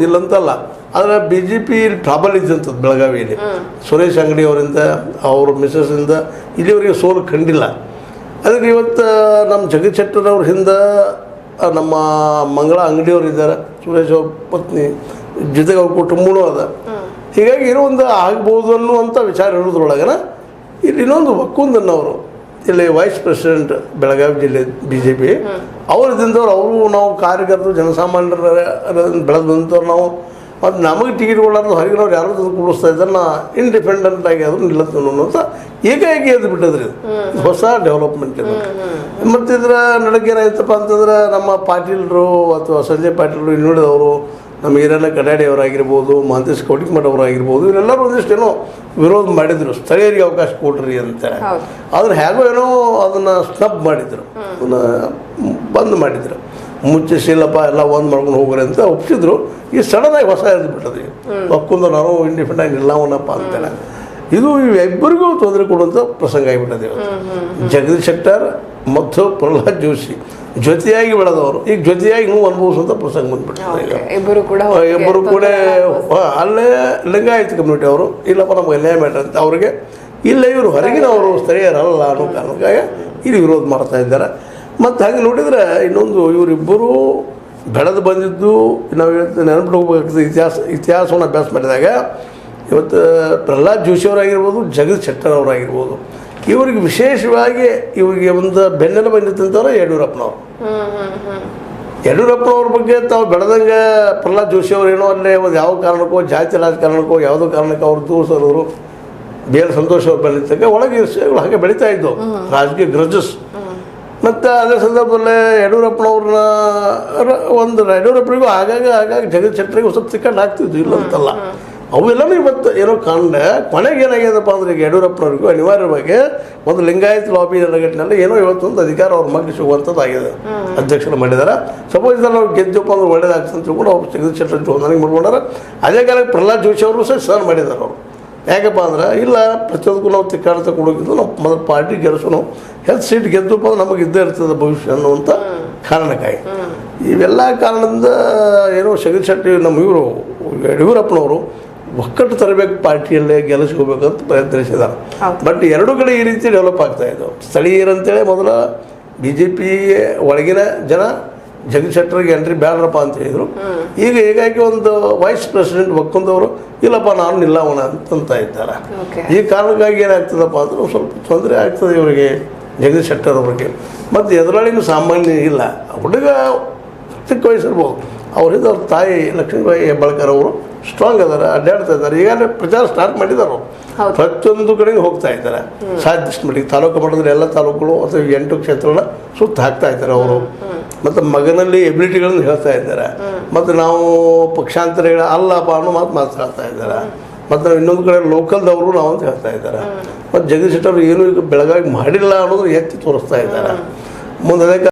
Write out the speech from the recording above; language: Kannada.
ಇಲ್ಲಂತಲ್ಲ, ಆದರೆ ಬಿ ಜೆ ಪಿ ಟ್ರಾಬಲ್ ಇದ್ದಂಥದ್ದು ಬೆಳಗಾವಿಯಲ್ಲಿ. ಸುರೇಶ್ ಅಂಗಡಿ ಅವರಿಂದ ಅವ್ರ ಮಿಸಸ್ಸಿಂದ ಇಲ್ಲಿವರೆಗೆ ಸೋಲು ಕಂಡಿಲ್ಲ. ಅದಕ್ಕೆ ಇವತ್ತು ನಮ್ಮ ಜಗತ್ ಶೆಟ್ಟರ್ ಅವ್ರ ಹಿಂದೆ ನಮ್ಮ ಮಂಗಳ ಅಂಗಡಿಯವರು ಇದ್ದಾರೆ, ಸುರೇಶ್ ಅವ್ರ ಪತ್ನಿ ಜೊತೆಗೆ ಅವ್ರ ಕುಟುಂಬನೂ ಅದ. ಹೀಗಾಗಿ ಏನೋ ಒಂದು ಆಗ್ಬೋದು ಅನ್ನುವಂಥ ವಿಚಾರ ಇರೋದ್ರೊಳಗನ ಇಲ್ಲಿ ಇನ್ನೊಂದು ಒಕ್ಕುಂದನ್ನವರು ಇಲ್ಲಿ ವೈಸ್ ಪ್ರೆಸಿಡೆಂಟ್ ಬೆಳಗಾವಿ ಜಿಲ್ಲೆ ಬಿ ಜೆ ಪಿ ಅವರದಿಂದವ್ರು, ಅವರು ನಾವು ಕಾರ್ಯಕರ್ತರು ಜನಸಾಮಾನ್ಯರ ಬೆಳೆದು ಬಂದವ್ರು ನಾವು. ಮತ್ತು ನಮಗೆ ಟಿಕೆಟ್ ಕೊಡೋದು ಹೊರಗಿನವ್ರು ಯಾರು ತಂದು ಕೂಡಿಸ್ತಾ ಇದ್ದಾರೆ, ನಾ ಇಂಡಿಪೆಂಡೆಂಟ್ ಆಗಿ ಆದರೂ ನಿಲ್ಲತ್ತೀನಿ ಅನ್ನೋಂಥ ಏಕಾಏಕಿ ಎದ್ದು ಬಿಟ್ಟದ್ರಿ. ಇದು ಹೊಸ ಡೆವಲಪ್ಮೆಂಟ್ ಇದು. ಮತ್ತು ಇದರ ನಡಕ್ಕೆ ಏನಾಯ್ತಪ್ಪ ಅಂತಂದ್ರೆ ನಮ್ಮ ಪಾಟೀಲರು ಅಥವಾ ಸಂಜಯ್ ಪಾಟೀಲರು ಇನ್ನುಳಿದವರು, ನಮ್ಮ ಹಿರಣ್ಣ ಕಡಾಡಿ ಅವರಾಗಿರ್ಬೋದು, ಮಹಂತೇಶ್ ಕೌಟಿಕಮಠ ಅವರಾಗಿರ್ಬೋದು, ಇವರೆಲ್ಲರೂ ಒಂದಿಷ್ಟು ಏನೋ ವಿರೋಧ ಮಾಡಿದರು, ಸ್ಥಳೀಯರಿಗೆ ಅವಕಾಶ ಕೊಡ್ರಿ ಅಂತೇಳಿ. ಆದರೆ ಹೇಗೋ ಏನೋ ಅದನ್ನು ಸ್ನಬ್ ಮಾಡಿದರು, ಅದನ್ನು ಬಂದ್ ಮಾಡಿದರು. ಮುಚ್ಚಿಸಿಲ್ಲಪ್ಪ ಎಲ್ಲ ಒಂದು ಮಾಡ್ಕೊಂಡು ಹೋಗ್ರಿ ಅಂತ ಒಪ್ಪಿಸಿದ್ರು. ಈ ಸಡನ್ನಾಗಿ ಹೊಸ ಎದ್ದು ಬಿಟ್ಟದ್ರಿ, ಒಕ್ಕೊಂದು ನಾವು ಇಂಡಿಪೆಂಡೆಂಟ್ ಆಗಿ ನಿಲ್ಲವನಪ್ಪ ಅಂತೇಳಿ. ಇದು ಇಬ್ಬರಿಗೂ ತೊಂದರೆ ಕೊಡುವಂಥ ಪ್ರಸಂಗ ಆಗಿಬಿಟ್ಟದೆ. ಜಗದೀಶ್ ಶೆಟ್ಟರ್ ಮತ್ತು ಪ್ರಹ್ಲಾದ್ ಜೋಶಿ ಜೊತೆಯಾಗಿ ಬೆಳೆದವರು ಈಗ ಜೊತೆಯಾಗಿ ಇನ್ನೂ ಅನುಭವಿಸುವಂಥ ಪ್ರಸಂಗ ಬಂದ್ಬಿಡ್ತದೆ. ಈಗ ಇಬ್ಬರು ಕೂಡ ಅಲ್ಲೇ ಲಿಂಗಾಯತ ಕಮ್ಯುನಿಟಿ ಅವರು, ಇಲ್ಲಪ್ಪ ನಮ್ಗೆ ಅನ್ಯಾಯ ಮಾಡ್ರಿ ಅಂತ ಅವ್ರಿಗೆ, ಇಲ್ಲ ಇವರು ಹೊರಗಿನವರು ಸ್ಥಳೀಯರಲ್ಲ ಅನ್ನೋ ಕಾರಣಕ್ಕಾಗಿ ಇಲ್ಲಿ ವಿರೋಧ ಮಾಡ್ತಾ ಇದ್ದಾರೆ. ಮತ್ತು ಹಾಗೆ ನೋಡಿದರೆ ಇನ್ನೊಂದು ಇವರಿಬ್ಬರು ಬೆಳೆದು ಬಂದಿದ್ದು ನಾವು ಇವತ್ತು ನೆನಪಿಟ್ಟು ಹೋಗ್ಬೇಕಾಗ್ತದೆ. ಇತಿಹಾಸವನ್ನು ಅಭ್ಯಾಸ ಮಾಡಿದಾಗ ಇವತ್ತು ಪ್ರಹ್ಲಾದ್ ಜೋಶಿ ಅವರಾಗಿರ್ಬೋದು, ಜಗದೀಶ್ ಶೆಟ್ಟರ್ ಅವರಾಗಿರ್ಬೋದು, ಇವರಿಗೆ ವಿಶೇಷವಾಗಿ ಇವರಿಗೆ ಒಂದು ಬೆನ್ನೆಲು ಬಂದಿತ್ತಂತವ್ರು ಯಡಿಯೂರಪ್ಪನವರು. ಯಡಿಯೂರಪ್ಪನವ್ರ ಬಗ್ಗೆ ತಾವು ಬೆಳೆದಂಗೆ ಪ್ರಹ್ಲಾದ್ ಜೋಶಿ ಅವರು ಏನೋ ಅಲ್ಲೇ ಒಂದು ಯಾವ ಕಾರಣಕ್ಕೋ ಜಾತಿ ರಾಜಕಾರಣಕ್ಕೋ ಯಾವುದೋ ಕಾರಣಕ್ಕೋ ಅವ್ರು ದೂರಿಸೋರು, ಬೇರೆ ಸಂತೋಷ ಅವ್ರು ಬೆಳೀತಕ್ಕ ಒಳಗೆ ಹಾಗೆ ಬೆಳೀತಾ ಇದ್ದು ರಾಜಕೀಯ ಗ್ರಜಸ್. ಮತ್ತು ಅದೇ ಸಂದರ್ಭದಲ್ಲೇ ಯಡಿಯೂರಪ್ಪನವ್ರನ್ನ ಯಡಿಯೂರಪ್ಪನಿಗೂ ಆಗಾಗ ಜಗದೀಶ್ ಶೆಟ್ಟರಿಗೆ ಸ್ವಲ್ಪ ತಿಕ್ಕಟ್ಟು ಆಗ್ತಿದ್ದು, ಇಲ್ಲಂತಲ್ಲ. ಅವೆಲ್ಲನೂ ಇವತ್ತು ಏನೋ ಕಂಡ ಕೊನೆಗೆ ಏನಾಗ್ಯದಪ್ಪ ಅಂದ್ರೆ ಈಗ ಯಡಿಯೂರಪ್ಪನವ್ರಿಗೂ ಅನಿವಾರ್ಯವಾಗಿ ಒಂದು ಲಿಂಗಾಯತ್ ಲಾಬಿ ನೆಲೆಗಟ್ಟಿನಲ್ಲಿ ಏನೋ ಇವತ್ತೊಂದು ಅಧಿಕಾರ ಅವ್ರ ಮಗ್ಗೆ ಸಿಗುವಂಥದ್ದಾಗಿದೆ. ಅಧ್ಯಕ್ಷರು ಮಾಡಿದ್ದಾರೆ. ಸಪೋಸ್ ಇದನ್ನು ನಾವು ಗೆದ್ದಪ್ಪ ಅಂದ್ರೆ ಒಳ್ಳೇದಾಗ್ತದೆ ಅಂತ ತಿಳ್ಕೊಂಡು ಅವ್ರು ಜಗದೀಶ್ ಶೆಟ್ಟರ್ ಹೊಂದಾಣಿಕೆ ಮಾಡ್ಕೊಂಡಾರ. ಅದೇ ಕಾಲಕ್ಕೆ ಪ್ರಹ್ಲಾದ್ ಜೋಶಿ ಅವರು ಸಹ ಸರ್ ಮಾಡಿದ್ದಾರೆ ಅವರು. ಯಾಕಪ್ಪ ಅಂದ್ರೆ ಇಲ್ಲ ಪ್ರತಿಯೊಂದಕ್ಕೂ ನಾವು ತಿಕ್ಕಾಡ್ತಾ ಕೊಡೋಕ್ಕಿಂತ ನಾವು ಮೊದಲು ಪಾರ್ಟಿ ಗೆಲ್ಸೋನು, ಹೆಲ್ತ್ ಸೀಟ್ ಗೆದ್ದಪ್ಪ ಅಂದ್ರೆ ನಮಗೆ ಇದ್ದೇ ಇರ್ತದೆ ಭವಿಷ್ಯ ಅನ್ನುವಂಥ ಕಾರಣಕ್ಕಾಗಿ. ಇವೆಲ್ಲ ಕಾರಣದಿಂದ ಏನೋ ಜಗದೀಶ್ ಶೆಟ್ಟರ್ ನಮ್ಮ ಇವರು ಯಡಿಯೂರಪ್ಪನವರು ಒಕ್ಕಟ್ಟು ತರಬೇಕು, ಪಾರ್ಟಿಯಲ್ಲೇ ಗೆಲ್ಲಿಸ್ಕೋಬೇಕಂತ ಪ್ರಯತ್ನಿಸಿದ್ದಾರೆ. ಬಟ್ ಎರಡೂ ಕಡೆ ಈ ರೀತಿ ಡೆವಲಪ್ ಆಗ್ತಾ ಇದ್ದವು. ಸ್ಥಳೀಯರಂತೇಳಿ ಮೊದಲ ಬಿ ಜೆ ಪಿ ಒಳಗಿನ ಜನ ಜಗದೀಶ್ ಶೆಟ್ಟರ್ಗೆ ಎಂಟ್ರಿ ಬೇಡ್ರಪ್ಪ ಅಂತ ಹೇಳಿದರು. ಈಗ ಹೀಗಾಗಿ ಒಂದು ವೈಸ್ ಪ್ರೆಸಿಡೆಂಟ್ ಒಕ್ಕೊಂಡವರು ಇಲ್ಲಪ್ಪ ನಾನು ನಿಲ್ಲವನ ಅಂತ ಇದ್ದಾರೆ. ಈ ಕಾರಣಕ್ಕಾಗಿ ಏನಾಗ್ತದಪ್ಪ ಅಂದ್ರೆ ಸ್ವಲ್ಪ ತೊಂದರೆ ಆಗ್ತದೆ ಇವರಿಗೆ, ಜಗದೀಶ್ ಶೆಟ್ಟರ್ ಅವರಿಗೆ. ಮತ್ತು ಎದುರಾಳಿನೂ ಸಾಮಾನ್ಯ ಇಲ್ಲ, ಹುಡುಗ ಚಿಕ್ಕ ವಯಸ್ಸಿರ್ಬೋದು. ಅವರಿಂದ ಅವ್ರ ತಾಯಿ ಲಕ್ಷ್ಮೀಬಾಯಿ ಹೆಬ್ಬಾಳ್ಕರ್ ಅವರು ಸ್ಟ್ರಾಂಗ್ ಅದಾರೆ, ಅಡ್ಡಾಡ್ತಾ ಇದ್ದಾರೆ. ಈಗಾಗಲೇ ಪ್ರಚಾರ ಸ್ಟಾರ್ಟ್ ಮಾಡಿದ್ದಾರೆ ಅವರು, ಪ್ರತಿಯೊಂದು ಕಡೆಗೆ ಹೋಗ್ತಾ ಇದ್ದಾರೆ. ಸಾಧ್ಯಷ್ಟು ಮಟ್ಟಿಗೆ ತಾಲೂಕು ಮಟ್ಟದಲ್ಲಿ ಎಲ್ಲ ತಾಲೂಕುಗಳು ಅಥವಾ 8 ಕ್ಷೇತ್ರಗಳನ್ನ ಸುತ್ತ ಹಾಕ್ತಾ ಇದ್ದಾರೆ ಅವರು. ಮತ್ತು ಮಗನಲ್ಲಿ ಎಬಿಲಿಟಿಗಳನ್ನು ಹೇಳ್ತಾ ಇದ್ದಾರೆ. ಮತ್ತು ನಾವು ಪಕ್ಷಾಂತರ ಅಲ್ಲಪ್ಪ ಅನ್ನೋ ಮಾತಾಡ್ತಾ ಇದ್ದಾರೆ. ಮತ್ತು ನಾವು ಇನ್ನೊಂದು ಕಡೆ ಲೋಕಲ್ದವರು ನಾವು ಅಂತ ಹೇಳ್ತಾ ಇದ್ದಾರೆ. ಮತ್ತು ಜಗದೀಶ್ ಶೆಟ್ಟರ್ ಏನು ಈಗ ಬೆಳಗಾಗಿ ಮಾಡಿಲ್ಲ ಅನ್ನೋದು ಎತ್ತಿ ತೋರಿಸ್ತಾ ಇದ್ದಾರೆ. ಮುಂದೆ